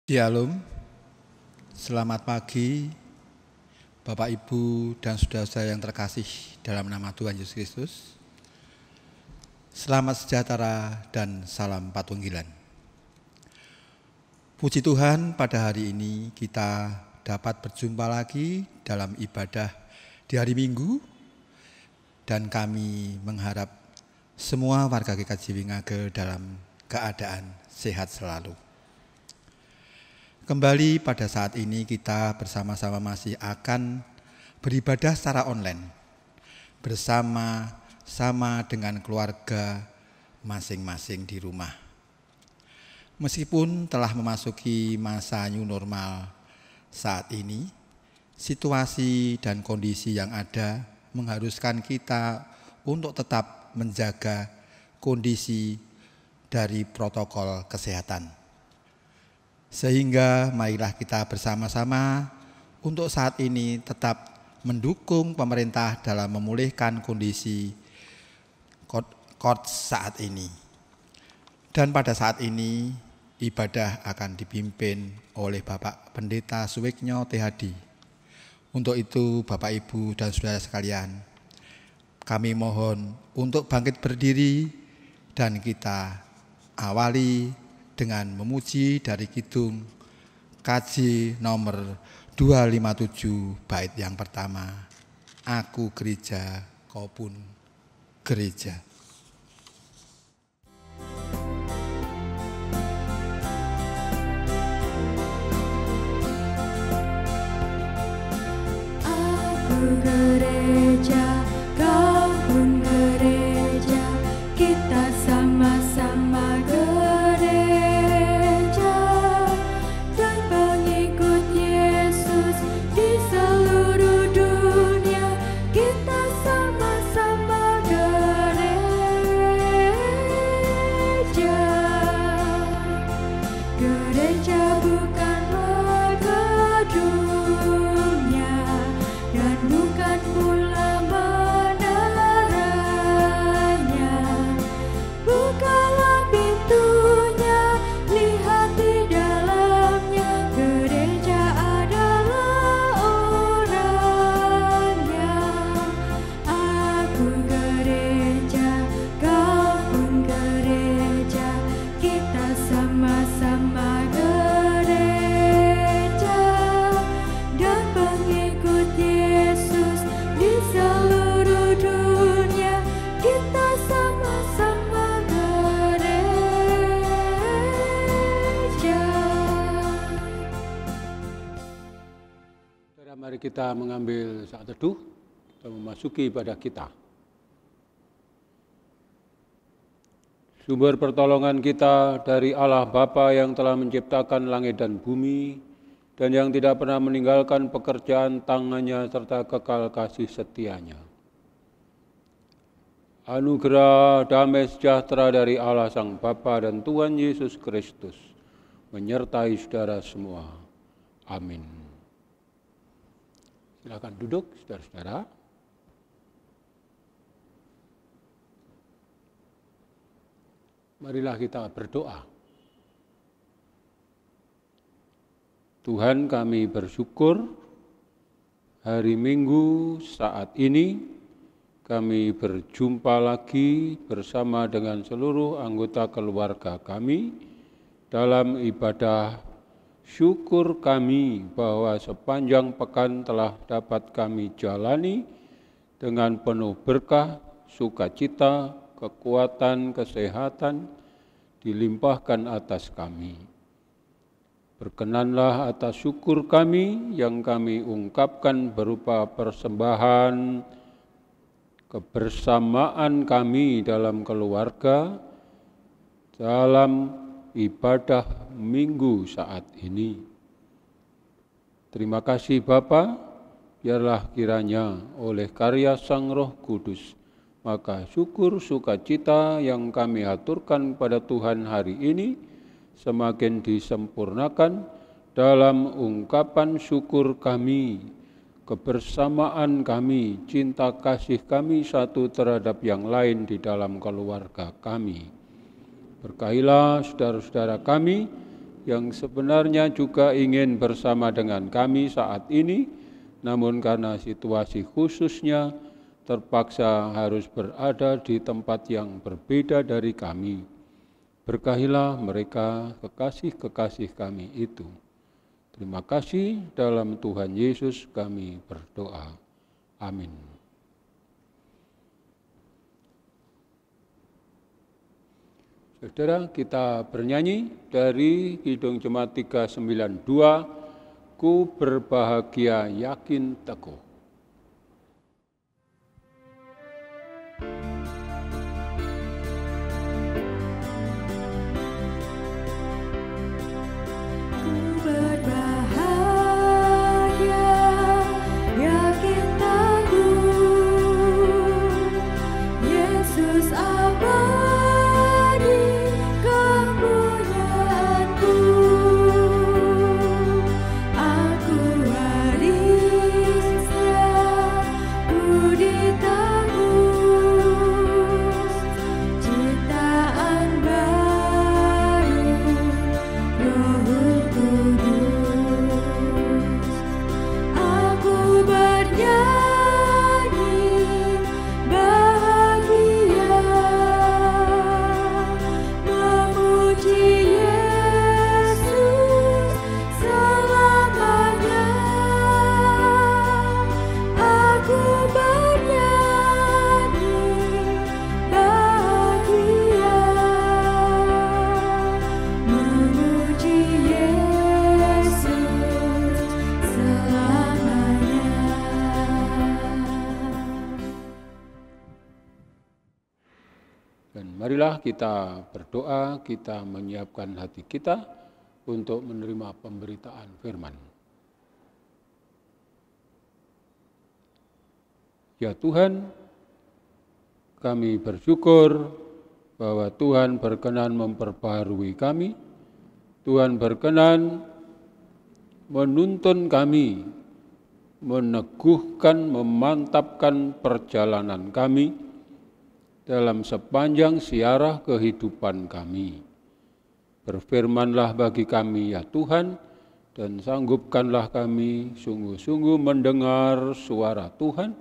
Shalom, selamat pagi Bapak Ibu dan saudara-saudara yang terkasih dalam nama Tuhan Yesus Kristus. Selamat sejahtera dan salam patunggilan. Puji Tuhan, pada hari ini kita dapat berjumpa lagi dalam ibadah di hari Minggu, dan kami mengharap semua warga GKJ Wingage dalam keadaan sehat selalu. Kembali pada saat ini kita bersama-sama masih akan beribadah secara online bersama-sama dengan keluarga masing-masing di rumah. Meskipun telah memasuki masa new normal saat ini, situasi dan kondisi yang ada mengharuskan kita untuk tetap menjaga kondisi dari protokol kesehatan. Sehingga marilah kita bersama-sama untuk saat ini tetap mendukung pemerintah dalam memulihkan kondisi saat ini. Dan pada saat ini ibadah akan dipimpin oleh Bapak Pendeta Suwiknyo THD. Untuk itu Bapak Ibu dan saudara sekalian, kami mohon untuk bangkit berdiri dan kita awali dengan memuji dari kidung KJ nomor 257 bait yang pertama, Aku gereja, kau pun gereja. Aku gereja, kau pun gereja, kita sama-sama gereja. Mari kita mengambil saat teduh, kita memasuki ibadah kita. Sumber pertolongan kita dari Allah Bapa yang telah menciptakan langit dan bumi, dan yang tidak pernah meninggalkan pekerjaan tangannya serta kekal kasih setianya. Anugerah damai sejahtera dari Allah Sang Bapa dan Tuhan Yesus Kristus menyertai saudara semua. Amin. Silakan duduk, saudara-saudara. Marilah kita berdoa. Tuhan, kami bersyukur hari Minggu saat ini kami berjumpa lagi bersama dengan seluruh anggota keluarga kami dalam ibadah syukur kami bahwa sepanjang pekan telah dapat kami jalani dengan penuh berkah, sukacita, kekuatan, kesehatan dilimpahkan atas kami. Berkenanlah atas syukur kami yang kami ungkapkan berupa persembahan, kebersamaan kami dalam keluarga, dalam ibadah Minggu saat ini. Terima kasih Bapa, biarlah kiranya oleh karya Sang Roh Kudus, maka syukur sukacita yang kami aturkan pada Tuhan hari ini semakin disempurnakan dalam ungkapan syukur kami, kebersamaan kami, cinta kasih kami satu terhadap yang lain di dalam keluarga kami. Berkahilah saudara-saudara kami yang sebenarnya juga ingin bersama dengan kami saat ini, namun karena situasi khususnya terpaksa harus berada di tempat yang berbeda dari kami. Berkahilah mereka, kekasih-kekasih kami itu. Terima kasih, dalam Tuhan Yesus kami berdoa. Amin. Saudara, kita bernyanyi dari Kidung Jemaat 392, Ku berbahagia yakin teguh. Marilah kita berdoa, kita menyiapkan hati kita untuk menerima pemberitaan firman. Ya Tuhan, kami bersyukur bahwa Tuhan berkenan memperbaharui kami, Tuhan berkenan menuntun kami, meneguhkan, memantapkan perjalanan kami dalam sepanjang siarah kehidupan kami. Berfirmanlah bagi kami ya Tuhan, dan sanggupkanlah kami sungguh-sungguh mendengar suara Tuhan,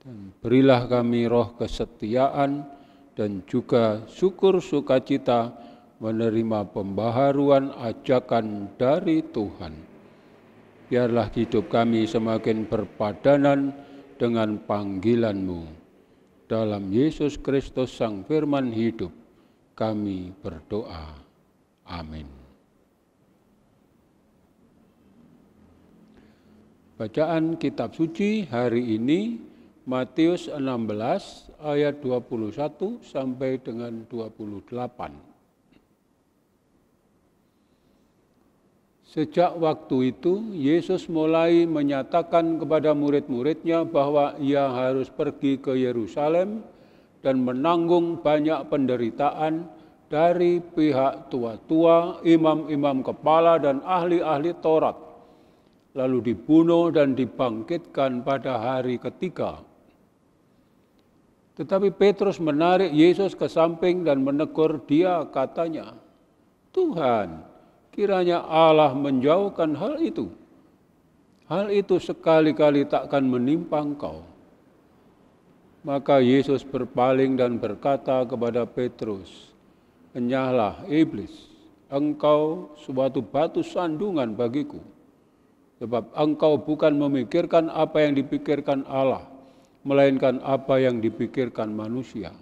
dan berilah kami roh kesetiaan dan juga syukur sukacita menerima pembaharuan ajakan dari Tuhan. Biarlah hidup kami semakin berpadanan dengan panggilan-Mu. Dalam Yesus Kristus Sang Firman hidup, kami berdoa. Amin. Bacaan kitab suci hari ini, Matius 16 ayat 21 sampai dengan 28. Sejak waktu itu, Yesus mulai menyatakan kepada murid-muridnya bahwa ia harus pergi ke Yerusalem dan menanggung banyak penderitaan dari pihak tua-tua, imam-imam kepala, dan ahli-ahli Taurat, lalu dibunuh dan dibangkitkan pada hari ketiga. Tetapi Petrus menarik Yesus ke samping dan menegur dia, katanya, Tuhan, kiranya Allah menjauhkan hal itu. Hal itu sekali-kali takkan menimpa engkau. Maka Yesus berpaling dan berkata kepada Petrus, Enyahlah iblis, engkau suatu batu sandungan bagiku. Sebab engkau bukan memikirkan apa yang dipikirkan Allah, melainkan apa yang dipikirkan manusia.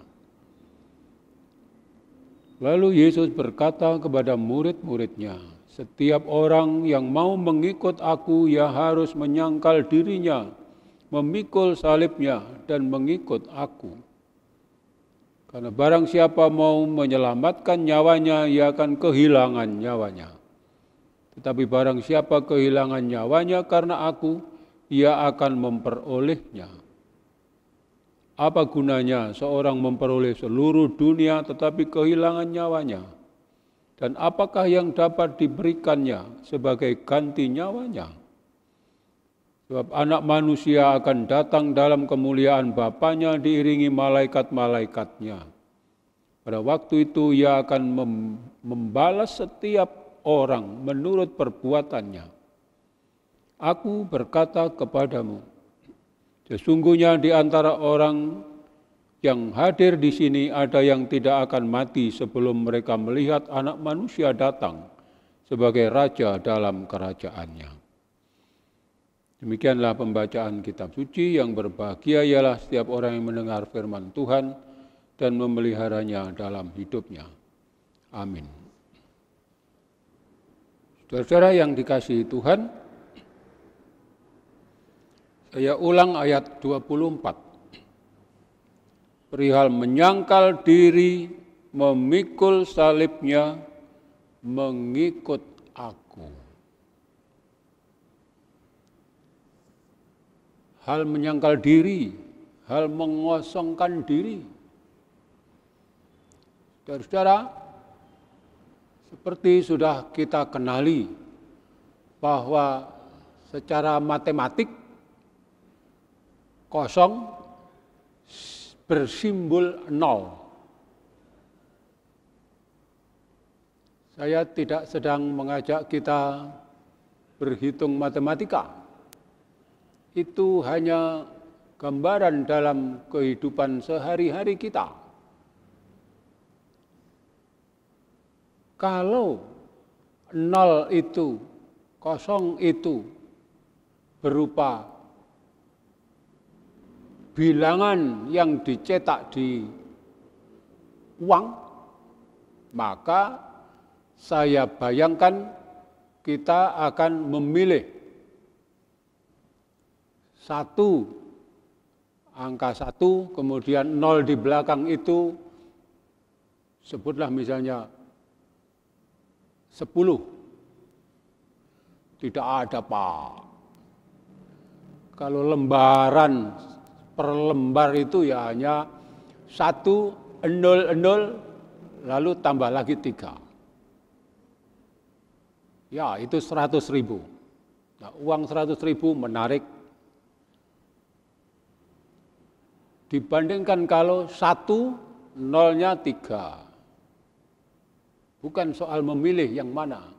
Lalu Yesus berkata kepada murid-muridnya, setiap orang yang mau mengikut aku, ia harus menyangkal dirinya, memikul salibnya, dan mengikut aku. Karena barang siapa mau menyelamatkan nyawanya, ia akan kehilangan nyawanya. Tetapi barang siapa kehilangan nyawanya karena aku, ia akan memperolehnya. Apa gunanya seorang memperoleh seluruh dunia tetapi kehilangan nyawanya? Dan apakah yang dapat diberikannya sebagai ganti nyawanya? Sebab anak manusia akan datang dalam kemuliaan Bapanya diiringi malaikat-malaikatnya. Pada waktu itu ia akan membalas setiap orang menurut perbuatannya. Aku berkata kepadamu, sesungguhnya di antara orang yang hadir di sini ada yang tidak akan mati sebelum mereka melihat Anak Manusia datang sebagai Raja dalam kerajaannya. Demikianlah pembacaan kitab suci. Yang berbahagia ialah setiap orang yang mendengar firman Tuhan dan memeliharanya dalam hidupnya. Amin. Saudara-saudara yang dikasihi Tuhan, saya ulang ayat 24. Perihal menyangkal diri, memikul salibnya, mengikut aku. Hal menyangkal diri, hal mengosongkan diri. Saudara-saudara, seperti sudah kita kenali bahwa secara matematik kosong bersimbol 0. Saya tidak sedang mengajak kita berhitung matematika. Itu hanya gambaran dalam kehidupan sehari-hari kita. Kalau 0 itu, kosong itu berupa bilangan yang dicetak di uang, maka saya bayangkan kita akan memilih angka 1, kemudian 0 di belakang itu, sebutlah misalnya 10. Tidak ada, Pak. Kalau lembaran per lembar itu ya hanya 1, 0, 0, lalu tambah lagi 3. Ya, itu 100.000. Nah, uang 100.000 menarik. Dibandingkan kalau 1, 0-nya 3. Bukan soal memilih yang mana.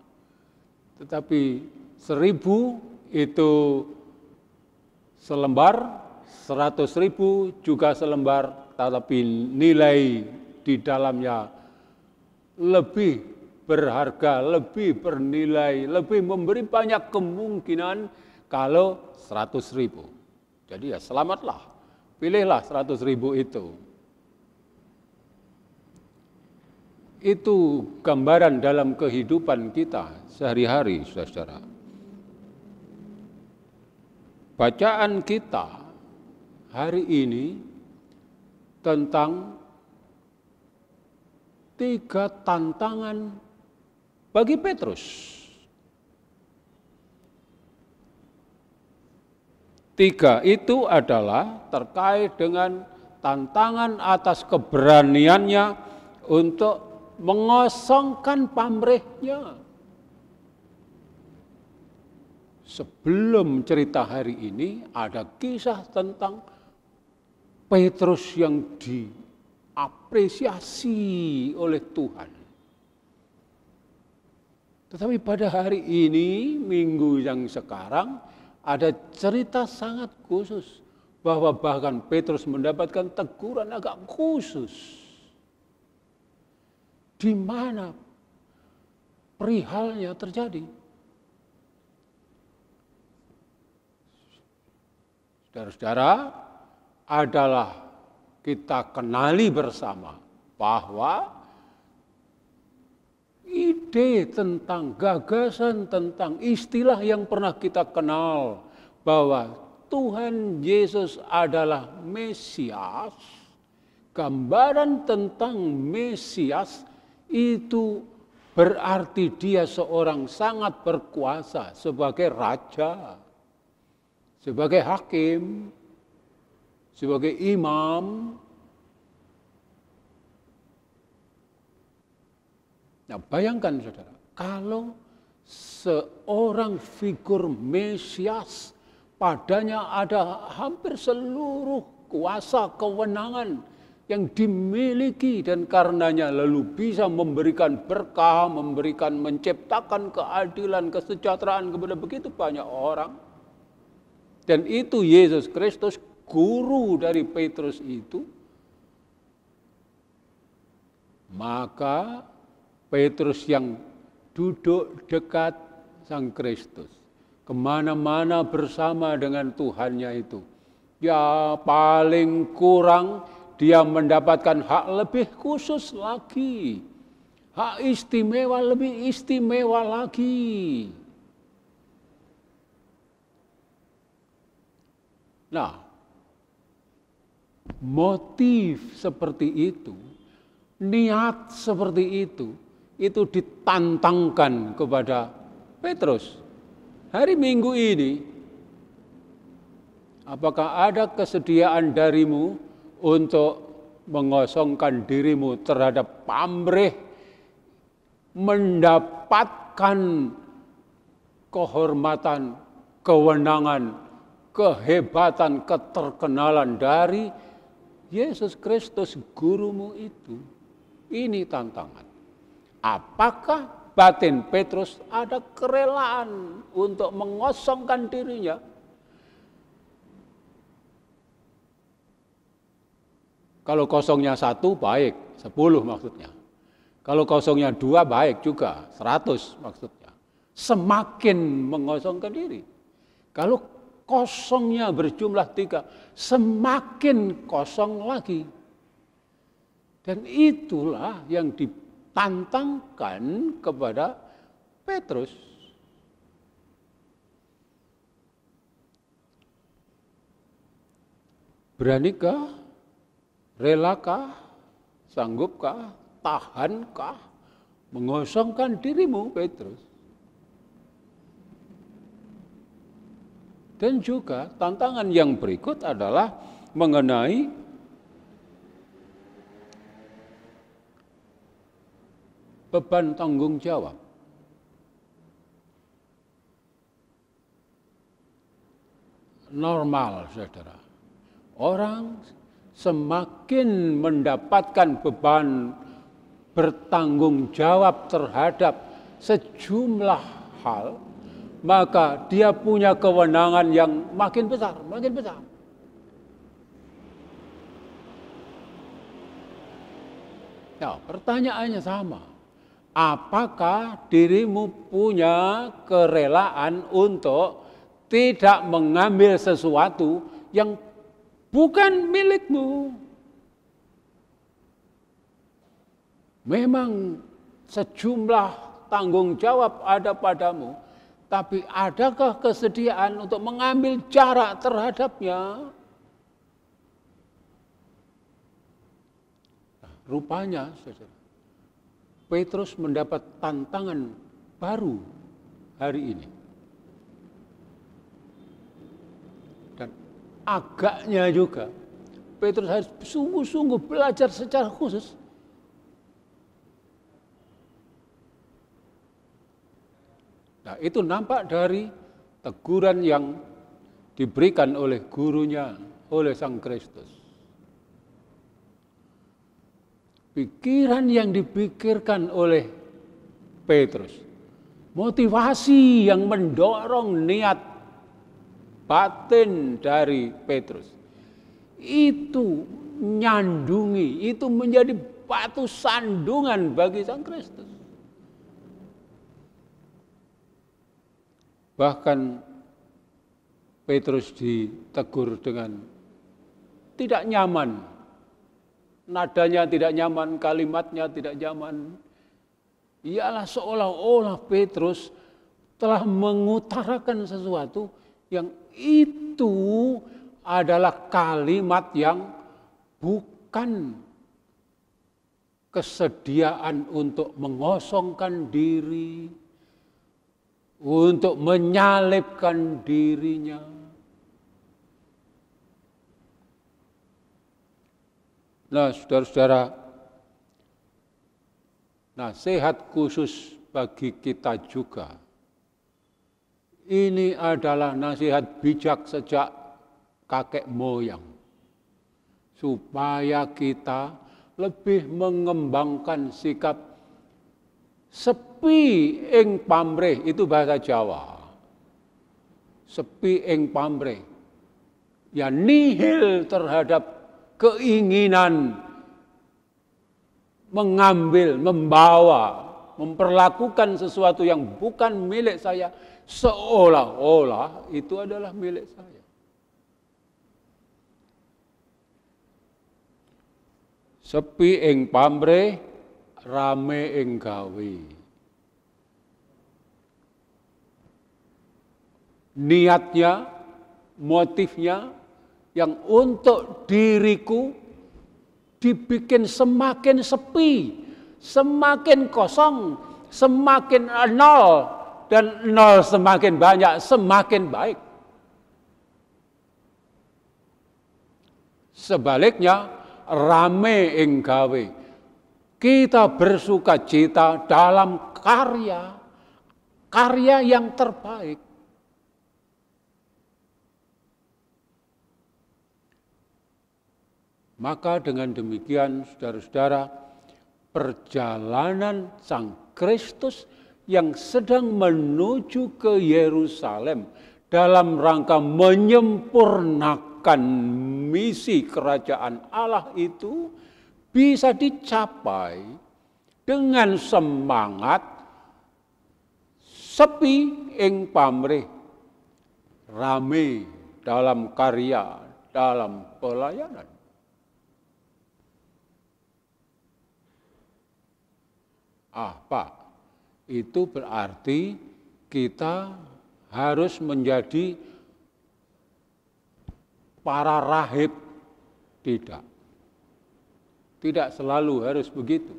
Tetapi 1.000 itu selembar, 100.000 juga selembar, tetapi nilai di dalamnya lebih berharga, lebih bernilai, lebih memberi banyak kemungkinan kalau 100.000. Jadi ya selamatlah, pilihlah 100.000 itu. Itu gambaran dalam kehidupan kita sehari-hari, saudara-saudara. Bacaan kita hari ini tentang 3 tantangan bagi Petrus. 3 itu adalah terkait dengan tantangan atas keberaniannya untuk mengosongkan pamrihnya. Sebelum cerita hari ini ada kisah tentang Petrus yang diapresiasi oleh Tuhan. Tetapi pada hari ini, minggu yang sekarang, ada cerita sangat khusus bahwa bahkan Petrus mendapatkan teguran agak khusus. Di mana perihalnya terjadi? Saudara-saudara, adalah kita kenali bersama bahwa ide tentang gagasan, tentang istilah yang pernah kita kenal bahwa Tuhan Yesus adalah Mesias, gambaran tentang Mesias itu berarti dia seorang sangat berkuasa sebagai raja, sebagai hakim, sebagai imam. Nah, bayangkan saudara, kalau seorang figur Mesias, padanya ada hampir seluruh kuasa kewenangan yang dimiliki dan karenanya lalu bisa memberikan berkah, menciptakan keadilan, kesejahteraan kepada begitu banyak orang. Dan itu Yesus Kristus, guru dari Petrus itu. Maka Petrus yang duduk dekat Sang Kristus, kemana-mana bersama dengan Tuhannya itu, ya paling kurang dia mendapatkan hak lebih khusus lagi, hak istimewa lebih istimewa lagi. Nah, motif seperti itu, niat seperti itu ditantangkan kepada Petrus. Hari Minggu ini, apakah ada kesediaan darimu untuk mengosongkan dirimu terhadap pamrih, mendapatkan kehormatan, kewenangan, kehebatan, keterkenalan dari Yesus Kristus gurumu itu? Ini tantangan. Apakah batin Petrus ada kerelaan untuk mengosongkan dirinya? Kalau kosongnya 1 baik, 10 maksudnya. Kalau kosongnya 2 baik juga, 100 maksudnya. Semakin mengosongkan diri. Kalau kosongnya berjumlah 3, semakin kosong lagi. Dan itulah yang ditantangkan kepada Petrus. Beranikah? Relakah, sanggupkah, tahankah mengosongkan dirimu, Petrus? Dan juga tantangan yang berikut adalah mengenai beban tanggung jawab. Normal, saudara. Orang semakin mendapatkan beban bertanggung jawab terhadap sejumlah hal, maka dia punya kewenangan yang makin besar, makin besar. Nah, pertanyaannya sama. Apakah dirimu punya kerelaan untuk tidak mengambil sesuatu yang bukan milikmu? Memang sejumlah tanggung jawab ada padamu, tapi adakah kesediaan untuk mengambil jarak terhadapnya? Nah, rupanya, saudara, Petrus mendapat tantangan baru hari ini. Agaknya juga Petrus harus sungguh-sungguh belajar secara khusus. Nah, itu nampak dari teguran yang diberikan oleh gurunya, oleh Sang Kristus. Pikiran yang dipikirkan oleh Petrus, motivasi yang mendorong niat batin dari Petrus, itu nyandungi, itu menjadi batu sandungan bagi Sang Kristus. Bahkan Petrus ditegur dengan tidak nyaman, nadanya tidak nyaman, kalimatnya tidak nyaman. Ialah seolah-olah Petrus telah mengutarakan sesuatu yang itu adalah kalimat yang bukan kesediaan untuk mengosongkan diri, untuk menyalibkan dirinya. Nah, saudara-saudara, nasihat khusus bagi kita juga. Ini adalah nasihat bijak sejak kakek moyang. supaya kita lebih mengembangkan sikap sepi ing pamrih, itu bahasa Jawa. Sepi ing pamrih. Ya nihil terhadap keinginan mengambil, membawa, memperlakukan sesuatu yang bukan milik saya seolah-olah itu adalah milik saya. Sepi ing pamrih, rame ing gawe. Niatnya, motifnya yang untuk diriku dibikin semakin sepi, semakin kosong, semakin nol, dan nol semakin banyak, semakin baik. Sebaliknya, rame ing gawe. Kita bersuka cita dalam karya yang terbaik. Maka dengan demikian, saudara-saudara, perjalanan Sang Kristus yang sedang menuju ke Yerusalem dalam rangka menyempurnakan misi kerajaan Allah itu bisa dicapai dengan semangat sepi ing pamrih, rame dalam karya, dalam pelayanan. Pak, itu berarti kita harus menjadi para rahib. Tidak. Tidak selalu harus begitu.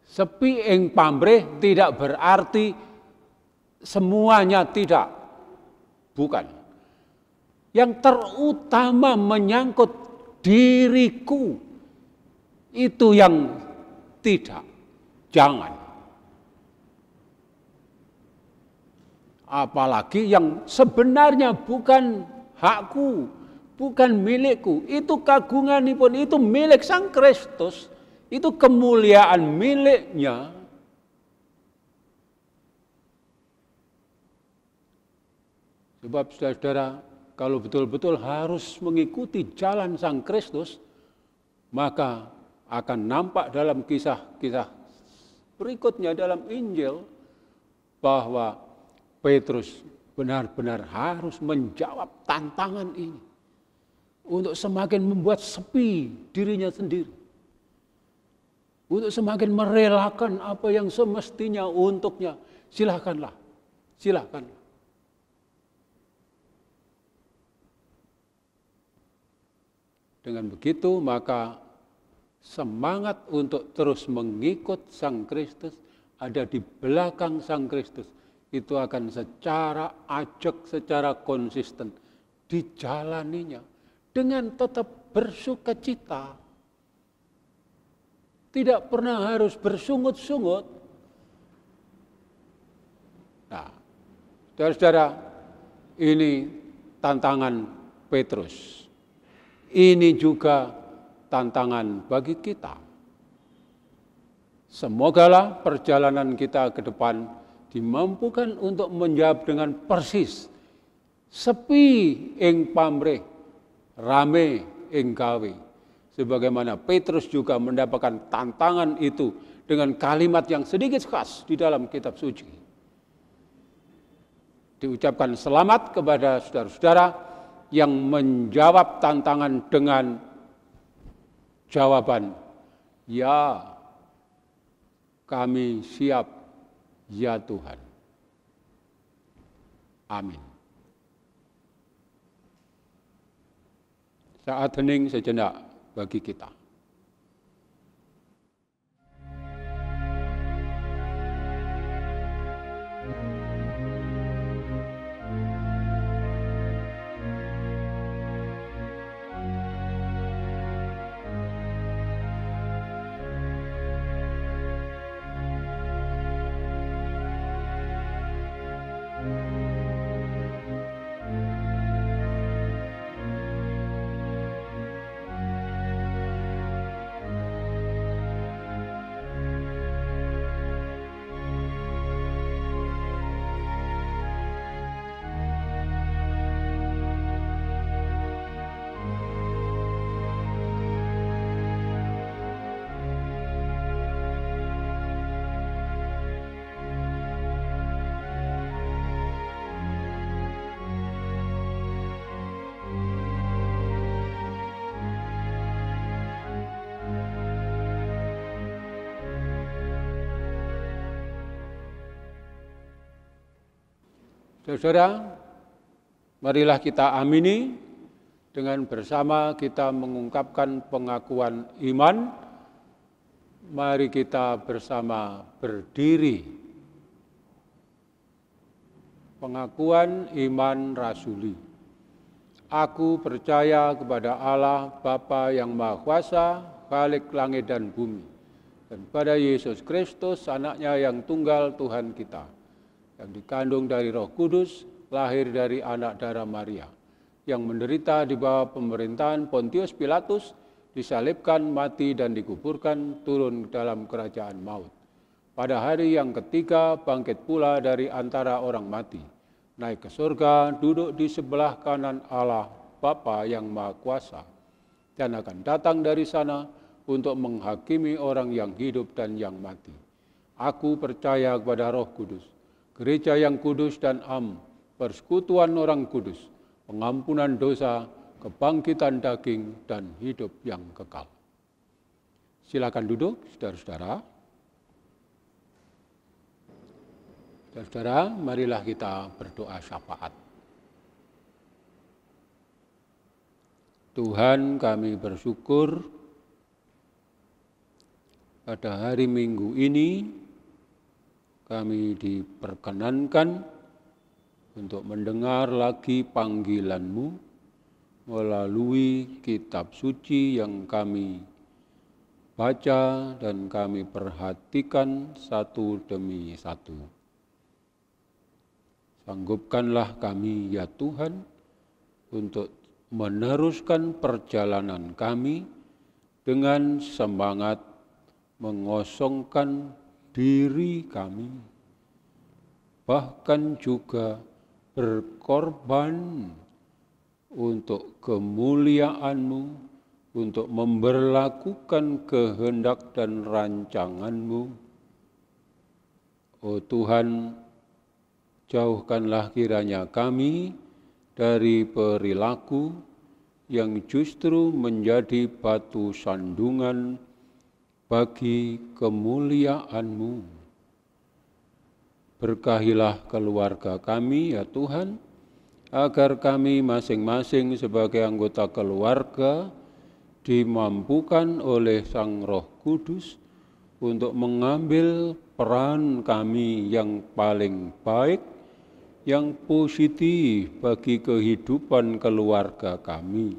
Sepi ing pamrih tidak berarti semuanya tidak. Bukan. Yang terutama menyangkut diriku. Itu yang tidak, jangan. Apalagi yang sebenarnya bukan hakku, bukan milikku. Itu kagunganipun, itu milik Sang Kristus. Itu kemuliaan miliknya. Sebab saudara-saudara, kalau betul-betul harus mengikuti jalan Sang Kristus, maka akan nampak dalam kisah-kisah berikutnya dalam Injil bahwa Petrus benar-benar harus menjawab tantangan ini untuk semakin membuat sepi dirinya sendiri, untuk semakin merelakan apa yang semestinya untuknya. Silakanlah. Dengan begitu maka semangat untuk terus mengikut Sang Kristus, ada di belakang Sang Kristus, itu akan secara ajak, secara konsisten dijalaninya dengan tetap bersuka cita. Tidak pernah harus bersungut-sungut. Nah, saudara-saudara, ini tantangan Petrus. Ini juga tantangan bagi kita. Semogalah perjalanan kita ke depan dimampukan untuk menjawab dengan persis. Sepi ing pamrih, rame ing gawe. Sebagaimana Petrus juga mendapatkan tantangan itu dengan kalimat yang sedikit khas di dalam kitab suci. Diucapkan selamat kepada saudara-saudara yang menjawab tantangan dengan jawaban, ya, kami siap, ya Tuhan. Amin. Saat hening sejenak bagi kita. Saudara, marilah kita amini dengan bersama kita mengungkapkan pengakuan iman. Mari kita bersama berdiri. Pengakuan iman rasuli. Aku percaya kepada Allah Bapa yang Maha Kuasa, Khalik langit dan bumi, dan pada Yesus Kristus, anaknya yang tunggal Tuhan kita, yang dikandung dari Roh Kudus, lahir dari anak darah Maria, yang menderita di bawah pemerintahan Pontius Pilatus, disalibkan, mati, dan dikuburkan, turun dalam kerajaan maut. Pada hari yang ketiga, bangkit pula dari antara orang mati, naik ke surga, duduk di sebelah kanan Allah Bapa yang Maha Kuasa, dan akan datang dari sana untuk menghakimi orang yang hidup dan yang mati. Aku percaya kepada Roh Kudus, gereja yang kudus dan am, persekutuan orang kudus, pengampunan dosa, kebangkitan daging, dan hidup yang kekal. Silakan duduk, saudara-saudara. Saudara, marilah kita berdoa syafaat. Tuhan, kami bersyukur pada hari Minggu ini kami diperkenankan untuk mendengar lagi panggilan-Mu melalui kitab suci yang kami baca dan kami perhatikan satu demi satu. Sanggupkanlah kami ya Tuhan untuk meneruskan perjalanan kami dengan semangat mengosongkan diri kami, bahkan juga berkorban untuk kemuliaan-Mu, untuk memberlakukan kehendak dan rancangan-Mu. Oh Tuhan, jauhkanlah kiranya kami dari perilaku yang justru menjadi batu sandungan bagi kemuliaan-Mu. Berkahilah keluarga kami ya Tuhan, agar kami masing-masing sebagai anggota keluarga dimampukan oleh Sang Roh Kudus untuk mengambil peran kami yang paling baik, yang positif bagi kehidupan keluarga kami.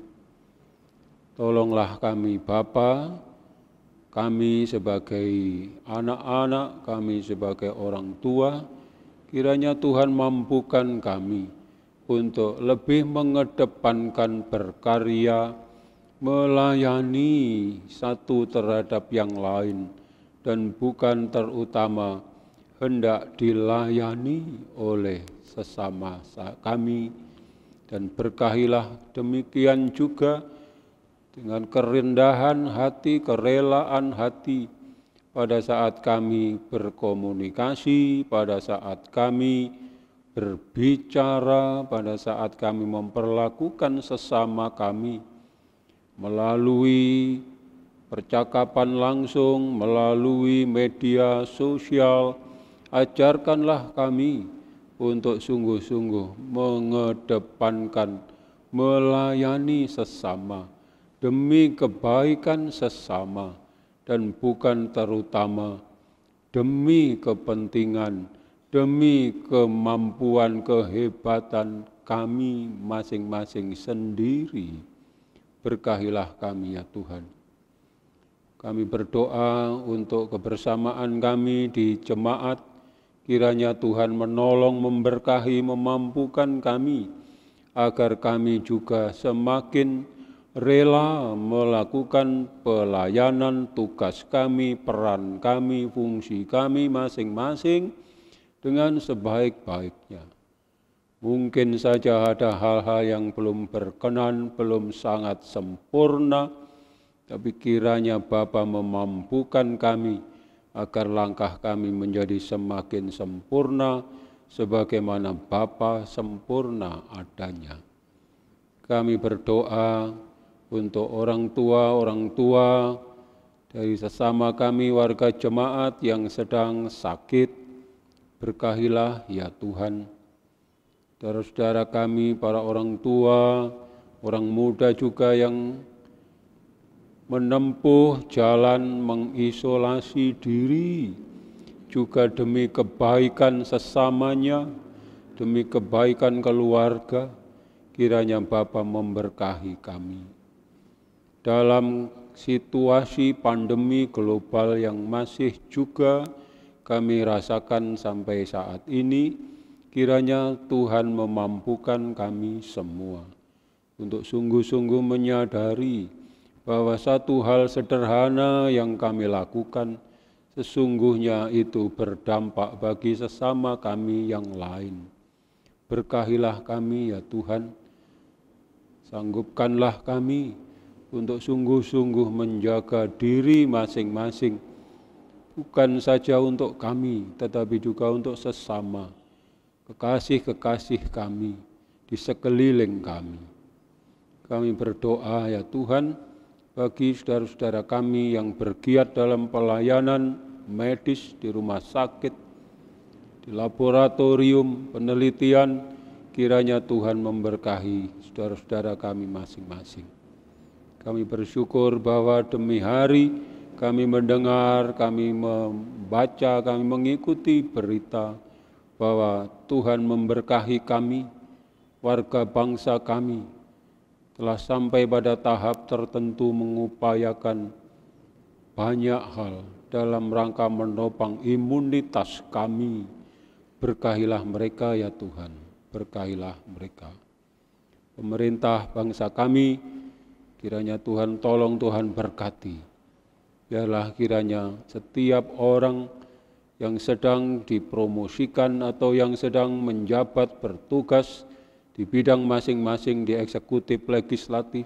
Tolonglah kami Bapa, kami sebagai anak-anak, kami sebagai orang tua, kiranya Tuhan mampukan kami untuk lebih mengedepankan berkarya, melayani satu terhadap yang lain, dan bukan terutama hendak dilayani oleh sesama kami. Dan berkahilah demikian juga dengan kerendahan hati, kerelaan hati pada saat kami berkomunikasi, pada saat kami berbicara, pada saat kami memperlakukan sesama kami melalui percakapan langsung, melalui media sosial. Ajarkanlah kami untuk sungguh-sungguh mengedepankan, melayani sesama demi kebaikan sesama, dan bukan terutama demi kepentingan, demi kemampuan, kehebatan kami masing-masing sendiri. Berkahilah kami ya Tuhan. Kami berdoa untuk kebersamaan kami di jemaat, kiranya Tuhan menolong, memberkahi, memampukan kami, agar kami juga semakin rela melakukan pelayanan tugas kami, peran kami, fungsi kami masing-masing dengan sebaik-baiknya. Mungkin saja ada hal-hal yang belum berkenan, belum sangat sempurna, tapi kiranya Bapa memampukan kami agar langkah kami menjadi semakin sempurna, sebagaimana Bapa sempurna adanya. Kami berdoa untuk orang tua dari sesama kami warga jemaat yang sedang sakit. Berkahilah ya Tuhan. saudara-saudara kami, para orang tua, orang muda juga yang menempuh jalan mengisolasi diri, juga demi kebaikan sesamanya, demi kebaikan keluarga, kiranya Bapa memberkahi kami. Dalam situasi pandemi global yang masih juga kami rasakan sampai saat ini, kiranya Tuhan memampukan kami semua untuk sungguh-sungguh menyadari bahwa satu hal sederhana yang kami lakukan sesungguhnya itu berdampak bagi sesama kami yang lain. Berkahilah kami ya Tuhan, sanggupkanlah kami untuk sungguh-sungguh menjaga diri masing-masing, bukan saja untuk kami, tetapi juga untuk sesama, kekasih-kekasih kami di sekeliling kami. Kami berdoa ya Tuhan, bagi saudara-saudara kami yang bergiat dalam pelayanan medis di rumah sakit, di laboratorium, penelitian, kiranya Tuhan memberkahi saudara-saudara kami masing-masing. Kami bersyukur bahwa demi hari kami mendengar, kami membaca, kami mengikuti berita bahwa Tuhan memberkahi kami, warga bangsa kami, telah sampai pada tahap tertentu mengupayakan banyak hal dalam rangka menopang imunitas kami. Berkahilah mereka ya Tuhan, berkahilah mereka. Pemerintah bangsa kami, kiranya Tuhan tolong, Tuhan berkati. Biarlah kiranya setiap orang yang sedang dipromosikan atau yang sedang menjabat bertugas di bidang masing-masing, di eksekutif, legislatif,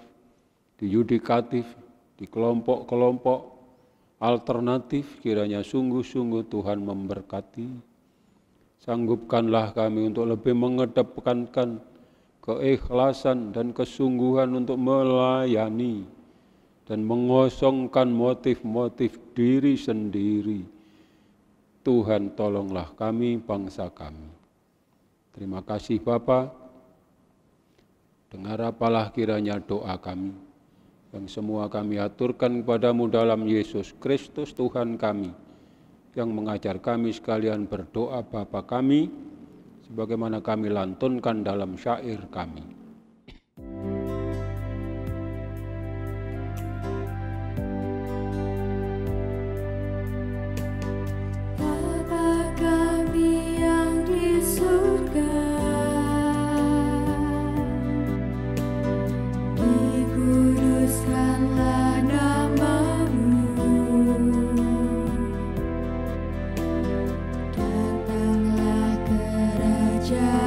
di yudikatif, di kelompok-kelompok alternatif, kiranya sungguh-sungguh Tuhan memberkati. Sanggupkanlah kami untuk lebih mengedepankan keikhlasan dan kesungguhan untuk melayani dan mengosongkan motif-motif diri sendiri. Tuhan tolonglah kami, bangsa kami. Terima kasih Bapa. Dengar apalah kiranya doa kami, yang semua kami aturkan kepadamu dalam Yesus Kristus Tuhan kami, yang mengajar kami sekalian berdoa Bapa kami, sebagaimana kami lantunkan dalam syair kami. Bapa kami yang di surga, dikuduskanlah nama-Mu, datanglah kerajaan-Mu,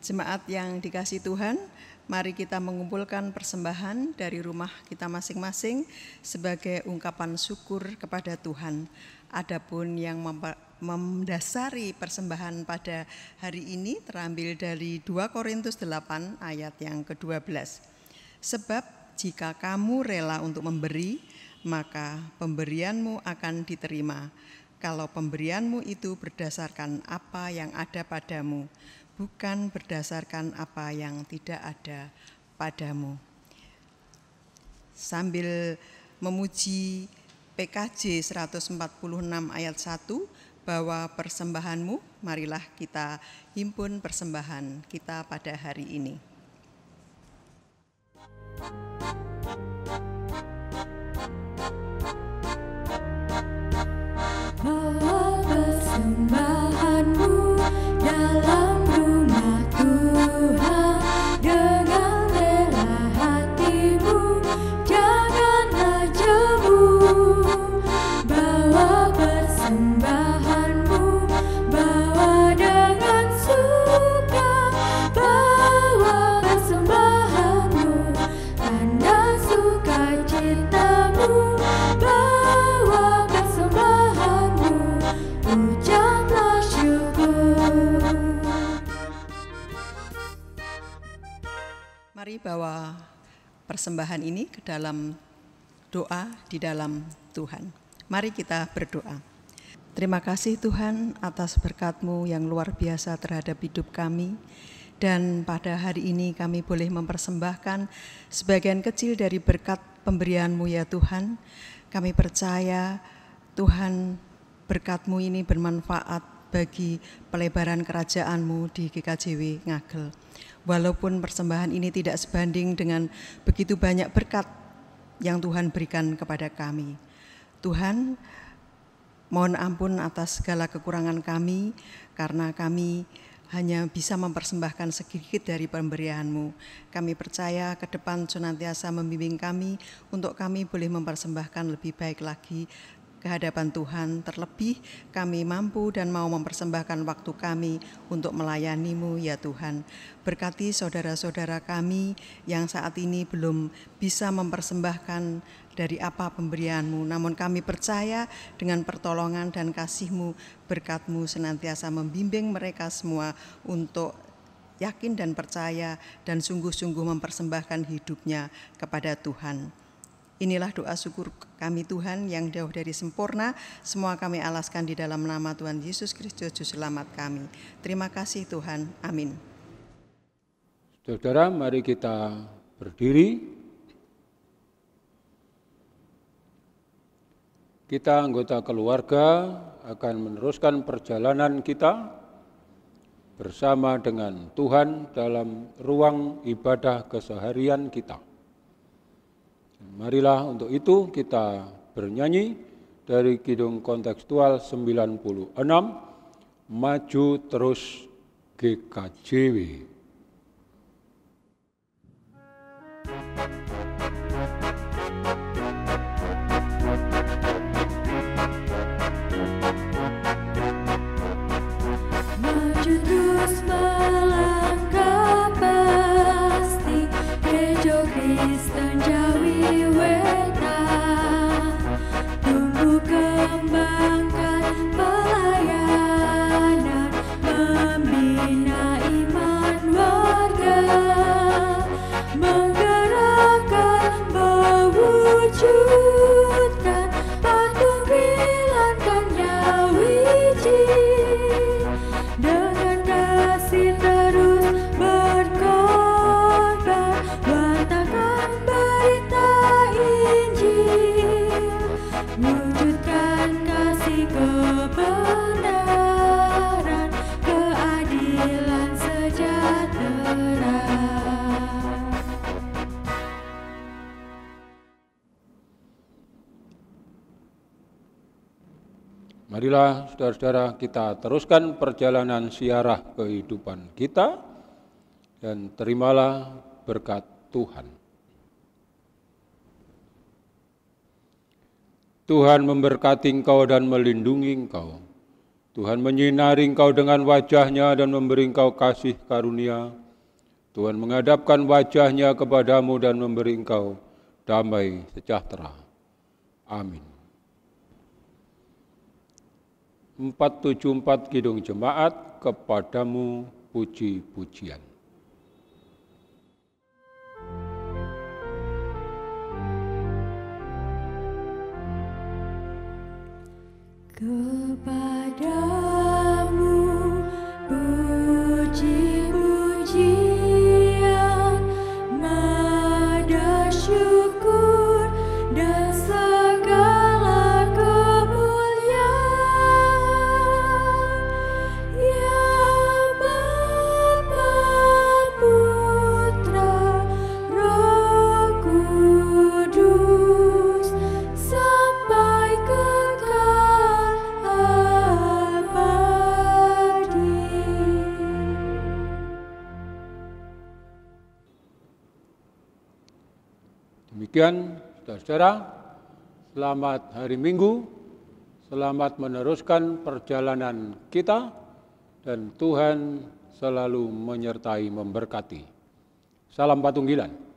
Jemaat yang dikasihi Tuhan, mari kita mengumpulkan persembahan dari rumah kita masing-masing sebagai ungkapan syukur kepada Tuhan. Adapun yang mendasari persembahan pada hari ini terambil dari 2 Korintus 8 ayat yang ke-12. Sebab jika kamu rela untuk memberi, maka pemberianmu akan diterima. Kalau pemberianmu itu berdasarkan apa yang ada padamu, bukan berdasarkan apa yang tidak ada padamu. Sambil memuji PKJ 146 ayat 1, bahwa persembahanmu, marilah kita himpun persembahan kita pada hari ini. Bawa persembahanmu dalam rumah Tuhan dengan rela hatimu, janganlah jemu. Bawa persembahanmu, bawa dengan suka. Bawa persembahanmu, tanda sukacitamu. Bawa persembahanmu, ucaplah syukur. Mari bawa persembahan ini ke dalam doa di dalam Tuhan. Mari kita berdoa. Terima kasih Tuhan atas berkat-Mu yang luar biasa terhadap hidup kami. Dan pada hari ini kami boleh mempersembahkan sebagian kecil dari berkat pemberian-Mu ya Tuhan. Kami percaya Tuhan berkat-Mu ini bermanfaat bagi pelebaran kerajaan-Mu di GKJW Ngagel. Walaupun persembahan ini tidak sebanding dengan begitu banyak berkat yang Tuhan berikan kepada kami. Tuhan, mohon ampun atas segala kekurangan kami, karena kami hanya bisa mempersembahkan sedikit dari pemberian-Mu. Kami percaya ke depan senantiasa membimbing kami untuk kami boleh mempersembahkan lebih baik lagi ke hadapan Tuhan. Terlebih kami mampu dan mau mempersembahkan waktu kami untuk melayani-Mu ya Tuhan. Berkati saudara-saudara kami yang saat ini belum bisa mempersembahkan dari apa pemberian-Mu, namun kami percaya dengan pertolongan dan kasih-Mu, berkat-Mu senantiasa membimbing mereka semua untuk yakin dan percaya dan sungguh-sungguh mempersembahkan hidupnya kepada Tuhan. Inilah doa syukur kami Tuhan yang jauh dari sempurna. Semua kami alaskan di dalam nama Tuhan Yesus Kristus Juru Selamat kami. Terima kasih Tuhan. Amin. Saudara, mari kita berdiri. Kita anggota keluarga akan meneruskan perjalanan kita bersama dengan Tuhan dalam ruang ibadah keseharian kita. Marilah untuk itu kita bernyanyi dari Kidung Kontekstual 96, Maju Terus GKJW. Maju terus melangkah pasti, Gereja Kristen Jawi Wetan. Tumbuh kembangkan pelayanan, membina iman warga, menggerakkan, mewujudkan patung Kilankan Yawiji. Dengan kasih terus berkorban, wartakan berita Injil, wujudkan kasih kebenaran, keadilan sejahtera. Marilah saudara-saudara kita teruskan perjalanan siarah kehidupan kita dan terimalah berkat Tuhan. Tuhan memberkati engkau dan melindungi engkau. Tuhan menyinari engkau dengan wajah-Nya dan memberi engkau kasih karunia. Tuhan menghadapkan wajah-Nya kepadamu dan memberi engkau damai sejahtera. Amin. 474 Kidung Jemaat, kepadamu puji-pujian. Kepadamu puji-pujian, nada syukur dan segala kemuliaan, ya Bapa, Putra, Roh Kudus, sampai kekal abadi. Demikian, saudara-saudara, selamat hari Minggu, selamat meneruskan perjalanan kita, dan Tuhan selalu menyertai memberkati. Salam Patunggilan.